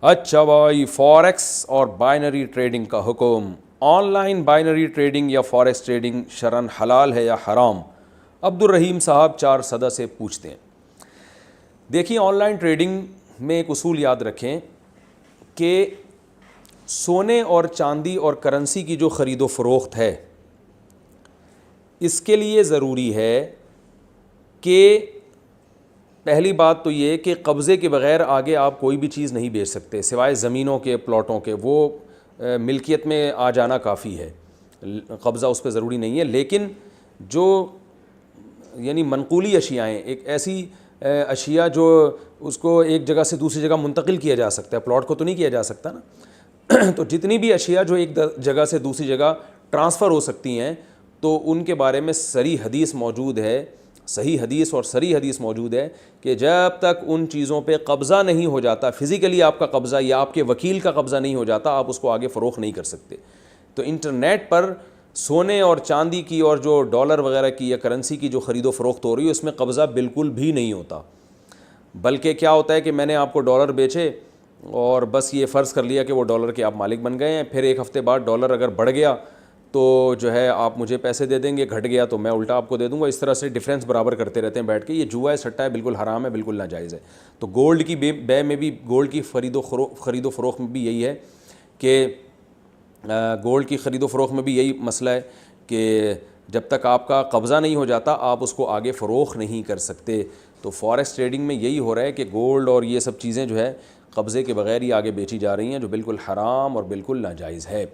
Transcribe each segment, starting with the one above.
اچھا بھائی، فوریکس اور بائنری ٹریڈنگ کا حکم. آن لائن بائنری ٹریڈنگ یا فوریکس ٹریڈنگ شرعاً حلال ہے یا حرام؟ عبد الرحیم صاحب 4 صدہ سے پوچھتے ہیں. دیکھیے، آن لائن ٹریڈنگ میں ایک اصول یاد رکھیں کہ سونے اور چاندی اور کرنسی کی جو خرید و فروخت ہے، اس کے لیے ضروری ہے کہ پہلی بات تو یہ کہ قبضے کے بغیر آگے آپ کوئی بھی چیز نہیں بیچ سکتے سوائے زمینوں کے، پلاٹوں کے. وہ ملکیت میں آ جانا کافی ہے، قبضہ اس پہ ضروری نہیں ہے. لیکن جو یعنی منقولی اشیاء ہیں، ایک ایسی اشیاء جو اس کو ایک جگہ سے دوسری جگہ منتقل کیا جا سکتا ہے، پلاٹ کو تو نہیں کیا جا سکتا نا. تو جتنی بھی اشیاء جو ایک جگہ سے دوسری جگہ ٹرانسفر ہو سکتی ہیں، تو ان کے بارے میں صریح حدیث موجود ہے، صحیح حدیث اور صریح حدیث موجود ہے کہ جب تک ان چیزوں پہ قبضہ نہیں ہو جاتا، فزیکلی آپ کا قبضہ یا آپ کے وکیل کا قبضہ نہیں ہو جاتا، آپ اس کو آگے فروخت نہیں کر سکتے. تو انٹرنیٹ پر سونے اور چاندی کی اور جو ڈالر وغیرہ کی یا کرنسی کی جو خرید و فروخت ہو رہی ہے، اس میں قبضہ بالکل بھی نہیں ہوتا. بلکہ کیا ہوتا ہے کہ میں نے آپ کو ڈالر بیچے اور بس یہ فرض کر لیا کہ وہ ڈالر کے آپ مالک بن گئے ہیں. پھر ایک ہفتے بعد ڈالر اگر بڑھ گیا تو جو ہے آپ مجھے پیسے دے دیں گے، گھٹ گیا تو میں الٹا آپ کو دے دوں گا. اس طرح سے ڈفرینس برابر کرتے رہتے ہیں بیٹھ کے. یہ جوا ہے، سٹا ہے، بالکل حرام ہے، بالکل ناجائز ہے. تو گولڈ کی بے میں بھی، گولڈ کی خرید و فروخت میں بھی یہی ہے کہ گولڈ کی خرید و فروخت میں بھی یہی مسئلہ ہے کہ جب تک آپ کا قبضہ نہیں ہو جاتا آپ اس کو آگے فروخت نہیں کر سکتے. تو فوریکس ٹریڈنگ میں یہی ہو رہا ہے کہ گولڈ اور یہ سب چیزیں جو ہے قبضے کے بغیر ہی آگے بیچی جا رہی ہیں، جو بالکل حرام اور بالکل ناجائز ہے.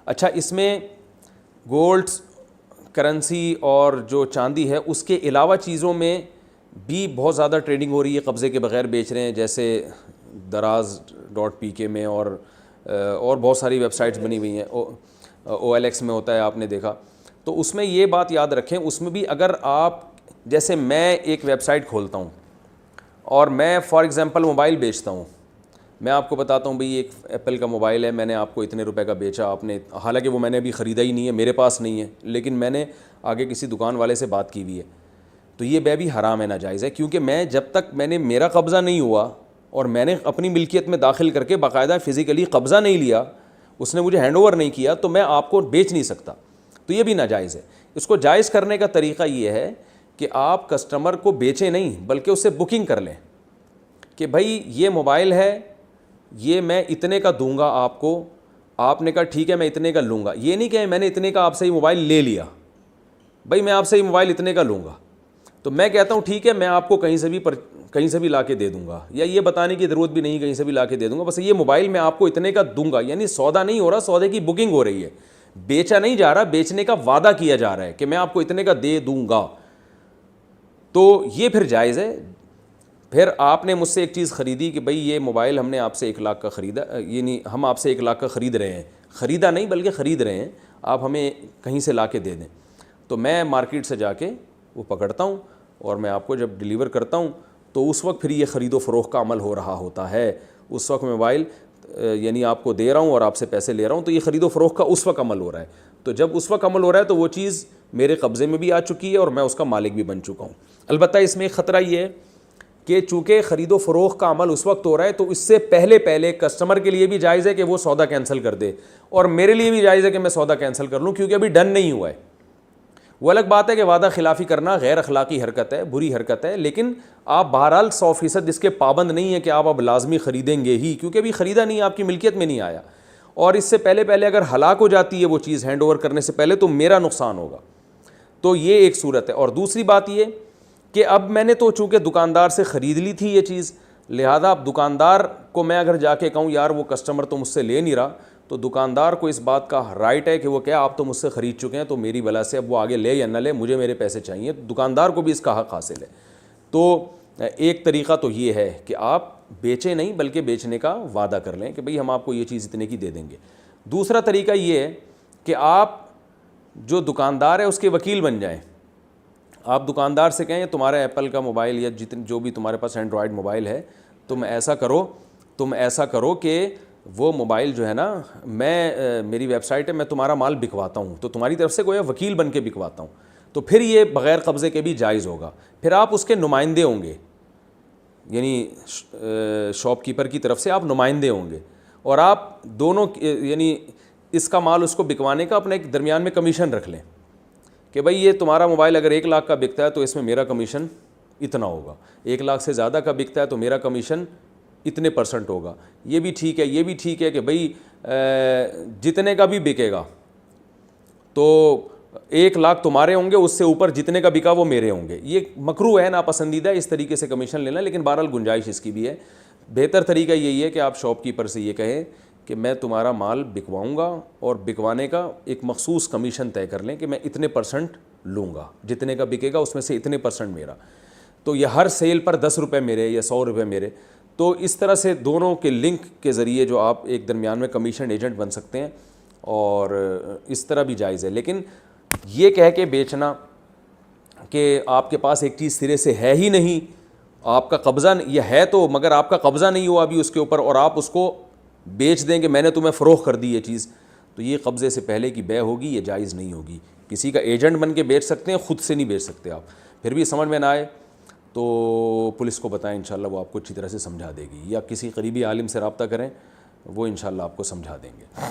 اچھا، اس میں گولڈ، کرنسی اور جو چاندی ہے، اس کے علاوہ چیزوں میں بھی بہت زیادہ ٹریڈنگ ہو رہی ہے، قبضے کے بغیر بیچ رہے ہیں. جیسے دراز.pk میں اور بہت ساری ویب سائٹس بنی ہوئی ہیں. OLX میں ہوتا ہے، آپ نے دیکھا. تو اس میں یہ بات یاد رکھیں، اس میں بھی اگر آپ، جیسے میں ایک ویب سائٹ کھولتا ہوں اور میں فار ایگزامپل موبائل بیچتا ہوں، میں آپ کو بتاتا ہوں بھئی ایک ایپل کا موبائل ہے، میں نے آپ کو اتنے روپے کا بیچا. آپ نے، حالانکہ وہ میں نے ابھی خریدا ہی نہیں ہے، میرے پاس نہیں ہے، لیکن میں نے آگے کسی دکان والے سے بات کی ہوئی ہے. تو یہ بے بھی حرام ہے، ناجائز ہے. کیونکہ میں جب تک میرا قبضہ نہیں ہوا اور میں نے اپنی ملکیت میں داخل کر کے باقاعدہ فزیکلی قبضہ نہیں لیا، اس نے مجھے ہینڈ اوور نہیں کیا، تو میں آپ کو بیچ نہیں سکتا. تو یہ بھی ناجائز ہے. اس کو جائز کرنے کا طریقہ یہ ہے کہ آپ کسٹمر کو بیچیں نہیں، بلکہ اس سے بکنگ کر لیں کہ بھائی یہ موبائل ہے، یہ میں اتنے کا دوں گا آپ کو. آپ نے کہا ٹھیک ہے میں اتنے کا لوں گا. یہ نہیں کہ میں نے اتنے کا آپ سے یہ موبائل لے لیا، بھائی میں آپ سے یہ موبائل اتنے کا لوں گا، تو میں کہتا ہوں ٹھیک ہے میں آپ کو کہیں سے بھی لا کے دے دوں گا، یا یہ بتانے کی ضرورت بھی نہیں، کہیں سے بھی لا کے دے دوں گا، بس یہ موبائل میں آپ کو اتنے کا دوں گا. یعنی سودا نہیں ہو رہا، سودے کی بکنگ ہو رہی ہے. بیچا نہیں جا رہا، بیچنے کا وعدہ کیا جا رہا ہے کہ میں آپ کو اتنے کا دے دوں گا. تو یہ پھر جائز ہے. پھر آپ نے مجھ سے ایک چیز خریدی کہ بھئی یہ موبائل ہم نے آپ سے 1 لاکھ کا خریدا، یعنی ہم آپ سے 1 لاکھ کا خرید رہے ہیں، خریدا نہیں بلکہ خرید رہے ہیں، آپ ہمیں کہیں سے لا کے دے دیں. تو میں مارکیٹ سے جا کے وہ پکڑتا ہوں اور میں آپ کو جب ڈیلیور کرتا ہوں تو اس وقت پھر یہ خرید و فروخت کا عمل ہو رہا ہوتا ہے. اس وقت موبائل یعنی آپ کو دے رہا ہوں اور آپ سے پیسے لے رہا ہوں، تو یہ خرید و فروخت کا اس وقت عمل ہو رہا ہے. تو جب اس وقت عمل ہو رہا ہے تو وہ چیز میرے قبضے میں بھی آ چکی ہے اور میں اس کا مالک بھی بن چکا ہوں. البتہ اس میں ایک خطرہ یہ ہے کہ چونکہ خرید و فروخت کا عمل اس وقت ہو رہا ہے، تو اس سے پہلے کسٹمر کے لیے بھی جائز ہے کہ وہ سودا کینسل کر دے، اور میرے لیے بھی جائز ہے کہ میں سودا کینسل کر لوں، کیونکہ ابھی ڈن نہیں ہوا ہے. وہ الگ بات ہے کہ وعدہ خلافی کرنا غیر اخلاقی حرکت ہے، بری حرکت ہے، لیکن آپ بہرحال 100% اس کے پابند نہیں ہیں کہ آپ اب لازمی خریدیں گے ہی، کیونکہ ابھی خریدا نہیں، آپ کی ملکیت میں نہیں آیا. اور اس سے پہلے اگر ہلاک ہو جاتی ہے وہ چیز ہینڈ اوور کرنے سے پہلے، تو میرا نقصان ہوگا. تو یہ ایک صورت ہے. اور دوسری بات یہ کہ اب میں نے تو چونکہ دکاندار سے خرید لی تھی یہ چیز، لہذا اب دکاندار کو میں اگر جا کے کہوں یار وہ کسٹمر تو مجھ سے لے نہیں رہا، تو دکاندار کو اس بات کا رائٹ ہے کہ وہ کیا آپ تو مجھ سے خرید چکے ہیں، تو میری بلا سے اب وہ آگے لے یا نہ لے، مجھے میرے پیسے چاہیے. دکاندار کو بھی اس کا حق حاصل ہے. تو ایک طریقہ تو یہ ہے کہ آپ بیچیں نہیں بلکہ بیچنے کا وعدہ کر لیں کہ بھئی ہم آپ کو یہ چیز اتنے کی دے دیں گے. دوسرا طریقہ یہ ہے کہ آپ جو دکاندار ہے اس کے وکیل بن جائیں. آپ دکاندار سے کہیں تمہارا ایپل کا موبائل یا جو بھی تمہارے پاس اینڈرائڈ موبائل ہے، تم ایسا کرو کہ وہ موبائل جو ہے نا، میری ویب سائٹ ہے، میں تمہارا مال بکواتا ہوں، تو تمہاری طرف سے کوئی وکیل بن کے بکواتا ہوں. تو پھر یہ بغیر قبضے کے بھی جائز ہوگا. پھر آپ اس کے نمائندے ہوں گے، یعنی شاپ کیپر کی طرف سے آپ نمائندے ہوں گے, اور آپ دونوں یعنی اس کا مال اس کو بکوانے کا اپنا ایک درمیان میں کمیشن رکھ لیں کہ بھائی یہ تمہارا موبائل اگر 1 لاکھ کا بکتا ہے تو اس میں میرا کمیشن اتنا ہوگا, 1 لاکھ سے زیادہ کا بکتا ہے تو میرا کمیشن اتنے % ہوگا. یہ بھی ٹھیک ہے, یہ بھی ٹھیک ہے کہ بھئی جتنے کا بھی بکے گا تو 1 لاکھ تمہارے ہوں گے, اس سے اوپر جتنے کا بکا وہ میرے ہوں گے. یہ مکروہ ہے, ناپسندیدہ ہے اس طریقے سے کمیشن لینا, لیکن بہرحال گنجائش اس کی بھی ہے. بہتر طریقہ یہی ہے کہ آپ شاپ کیپر سے یہ کہیں کہ میں تمہارا مال بکواؤں گا اور بکوانے کا ایک مخصوص کمیشن طے کر لیں کہ میں اتنے % لوں گا, جتنے کا بکے گا اس میں سے اتنے % میرا. تو یہ ہر سیل پر 10 روپے میرے یا 100 روپے میرے. تو اس طرح سے دونوں کے لنک کے ذریعے جو آپ ایک درمیان میں کمیشن ایجنٹ بن سکتے ہیں, اور اس طرح بھی جائز ہے. لیکن یہ کہہ کے بیچنا کہ آپ کے پاس ایک چیز سرے سے ہے ہی نہیں, آپ کا قبضہ یہ ہے تو مگر آپ کا قبضہ نہیں ہوا ابھی اس کے اوپر, اور آپ اس کو بیچ دیں کہ میں نے تمہیں فروخت کر دی یہ چیز, تو یہ قبضے سے پہلے کی بے ہوگی, یہ جائز نہیں ہوگی. کسی کا ایجنٹ بن کے بیچ سکتے ہیں, خود سے نہیں بیچ سکتے آپ. پھر بھی سمجھ میں نہ آئے تو پولیس کو بتائیں, انشاءاللہ وہ آپ کو اچھی طرح سے سمجھا دے گی, یا کسی قریبی عالم سے رابطہ کریں, وہ انشاءاللہ آپ کو سمجھا دیں گے.